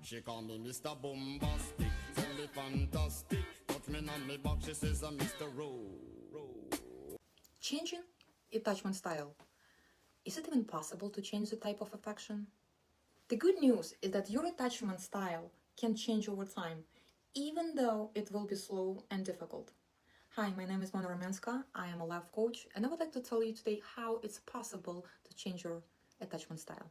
She call me Mr. Bombastic, tell me fantastic. Touch me on me back, she says I'm Mr. Changing attachment style. Is it even possible to change the type of affection? The good news is that your attachment style can change over time, even though it will be slow and difficult. Hi, my name is Mona Romanska. I am a life coach, and I would like to tell you today how it's possible to change your attachment style.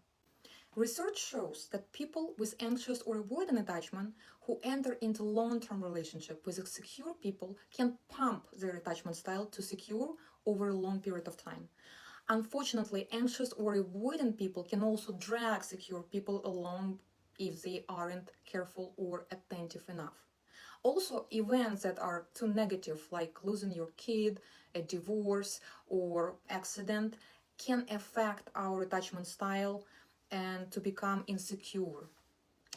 Research shows that people with anxious or avoidant attachment who enter into long-term relationship with secure people can pump their attachment style to secure over a long period of time. Unfortunately, anxious or avoidant people can also drag secure people along if they aren't careful or attentive enough. Also, events that are too negative, like losing your kid, a divorce, or accident, can affect our attachment style and to become insecure.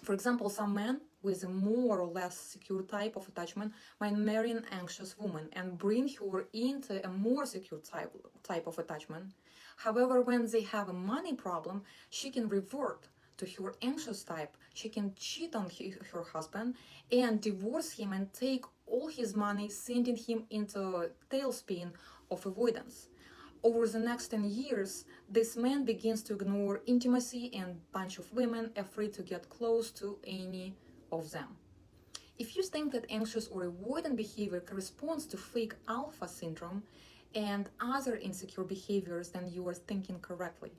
For example, some men with a more or less secure type of attachment might marry an anxious woman and bring her into a more secure type of attachment. However, when they have a money problem, she can revert to her anxious type. She can cheat on her husband and divorce him and take all his money, sending him into a tailspin of avoidance. Over the next 10 years, this man begins to ignore intimacy and a bunch of women afraid to get close to any of them. If you think that anxious or avoidant behavior corresponds to fake alpha syndrome and other insecure behaviors, then you are thinking correctly.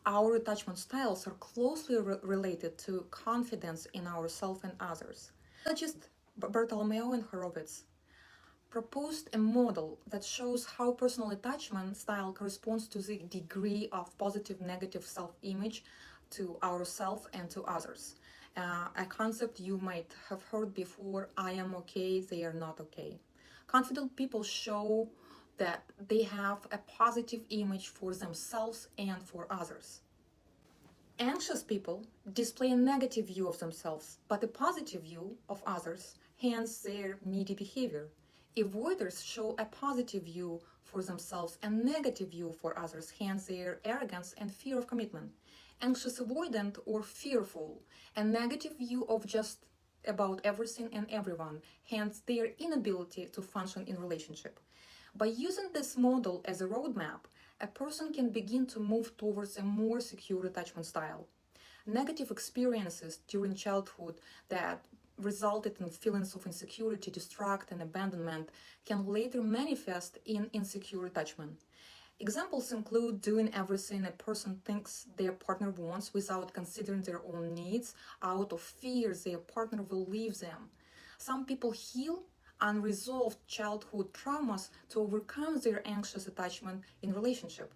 Our attachment styles are closely related to confidence in ourselves and others. Psychologist Bartholomew and Horowitz proposed a model that shows how personal attachment style corresponds to the degree of positive negative self-image to ourselves and to others. A concept you might have heard before: I am okay, they are not okay. Confident people show that they have a positive image for themselves and for others. Anxious people display a negative view of themselves, but a positive view of others, hence their needy behavior. Avoiders show a positive view for themselves and negative view for others, hence their arrogance and fear of commitment. Anxious avoidant or fearful, a negative view of just about everything and everyone, hence their inability to function in relationship. By using this model as a roadmap, a person can begin to move towards a more secure attachment style. Negative experiences during childhood that resulted in feelings of insecurity, distrust, and abandonment can later manifest in insecure attachment. Examples include doing everything a person thinks their partner wants without considering their own needs out of fear their partner will leave them. Some people heal unresolved childhood traumas to overcome their anxious attachment in relationship.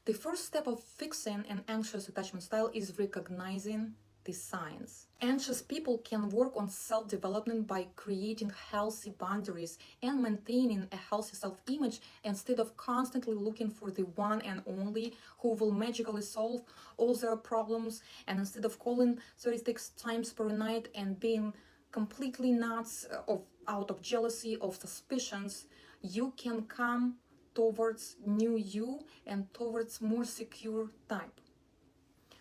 The first step of fixing an anxious attachment style is recognizing the signs. Anxious people can work on self-development by creating healthy boundaries and maintaining a healthy self-image instead of constantly looking for the one and only who will magically solve all their problems, and instead of calling 36 times per night and being completely nuts out of jealousy, of suspicions, you can come towards new you and towards more secure type.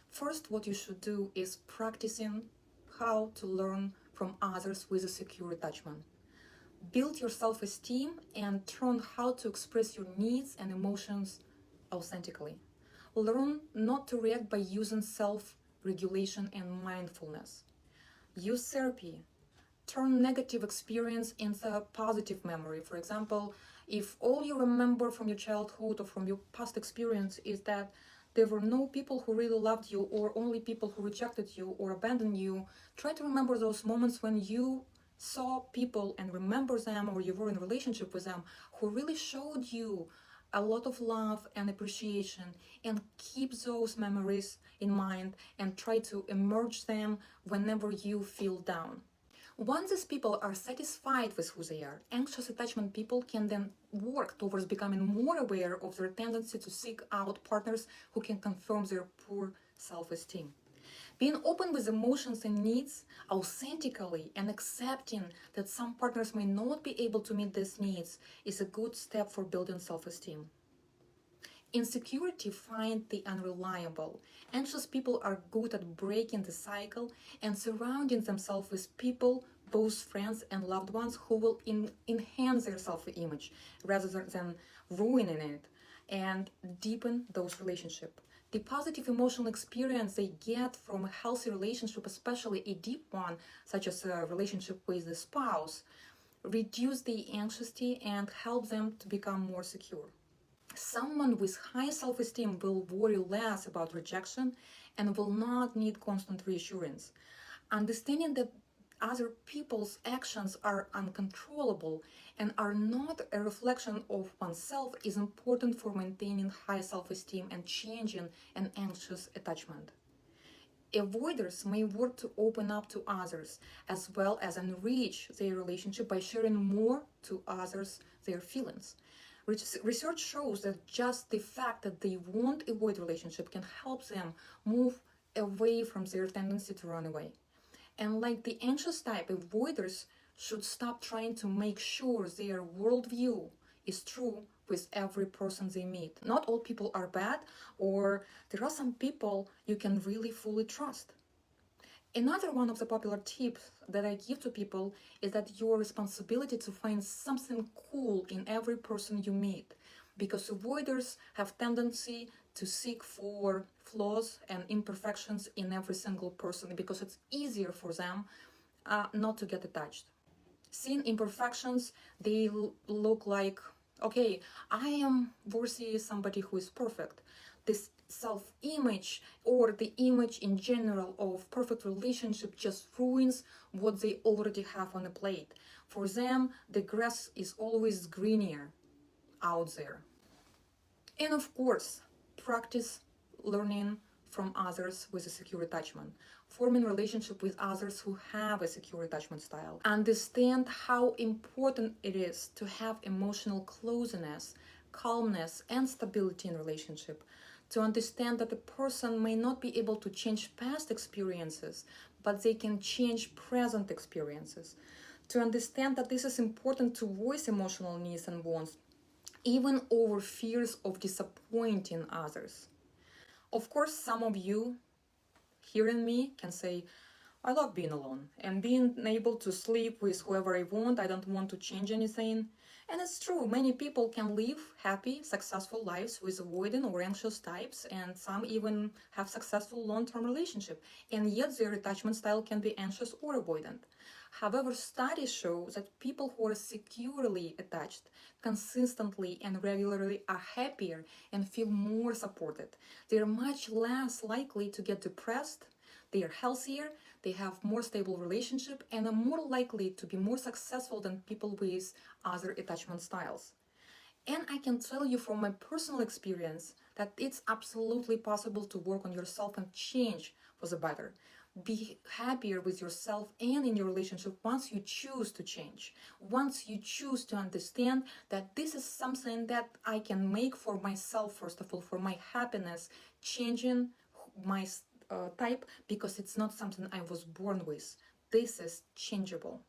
First, what you should do is practicing how to learn from others with a secure attachment. Build your self-esteem and learn how to express your needs and emotions authentically. Learn not to react by using self-regulation and mindfulness. Use therapy. Turn negative experience into a positive memory. For example, if all you remember from your childhood or from your past experience is that there were no people who really loved you, or only people who rejected you or abandoned you, try to remember those moments when you saw people and remember them, or you were in a relationship with them who really showed you a lot of love and appreciation, and keep those memories in mind and try to emerge them whenever you feel down. Once these people are satisfied with who they are, anxious attachment people can then work towards becoming more aware of their tendency to seek out partners who can confirm their poor self-esteem. Being open with emotions and needs authentically and accepting that some partners may not be able to meet these needs is a good step for building self-esteem. Insecurity finds the unreliable. Anxious people are good at breaking the cycle and surrounding themselves with people, both friends and loved ones, who will enhance their self-image rather than ruining it and deepen those relationships. The positive emotional experience they get from a healthy relationship, especially a deep one, such as a relationship with a spouse, reduce the anxiety and help them to become more secure. Someone with high self-esteem will worry less about rejection and will not need constant reassurance. Understanding that other people's actions are uncontrollable and are not a reflection of oneself is important for maintaining high self-esteem and changing an anxious attachment. Avoiders may work to open up to others as well as enrich their relationship by sharing more to others their feelings. Research shows that just the fact that they won't avoid relationship can help them move away from their tendency to run away. And like the anxious type, avoiders should stop trying to make sure their worldview is true with every person they meet. Not all people are bad, or there are some people you can really fully trust. Another one of the popular tips that I give to people is that your responsibility to find something cool in every person you meet, because avoiders have tendency to seek for flaws and imperfections in every single person because it's easier for them not to get attached. Seeing imperfections, they look like, okay, I am worthy somebody who is perfect. This self-image or the image in general of perfect relationship just ruins what they already have on a plate. For them, the grass is always greener out there. And of course, practice learning from others with a secure attachment, forming relationship with others who have a secure attachment style. Understand how important it is to have emotional closeness, calmness, and stability in relationship. To understand that a person may not be able to change past experiences, but they can change present experiences. To understand that this is important to voice emotional needs and wants, even over fears of disappointing others. Of course, some of you hearing me can say, I love being alone and being able to sleep with whoever I want. I don't want to change anything. And it's true, many people can live happy, successful lives with avoidant or anxious types, and some even have successful long-term relationship, and yet their attachment style can be anxious or avoidant. However, studies show that people who are securely attached consistently and regularly are happier and feel more supported. They are much less likely to get depressed, they are healthier, they have more stable relationship, and are more likely to be more successful than people with other attachment styles. And I can tell you from my personal experience that it's absolutely possible to work on yourself and change for the better. Be happier with yourself and in your relationship once you choose to change. Once you choose to understand that this is something that I can make for myself, first of all, for my happiness, changing my type, because it's not something I was born with. This is changeable.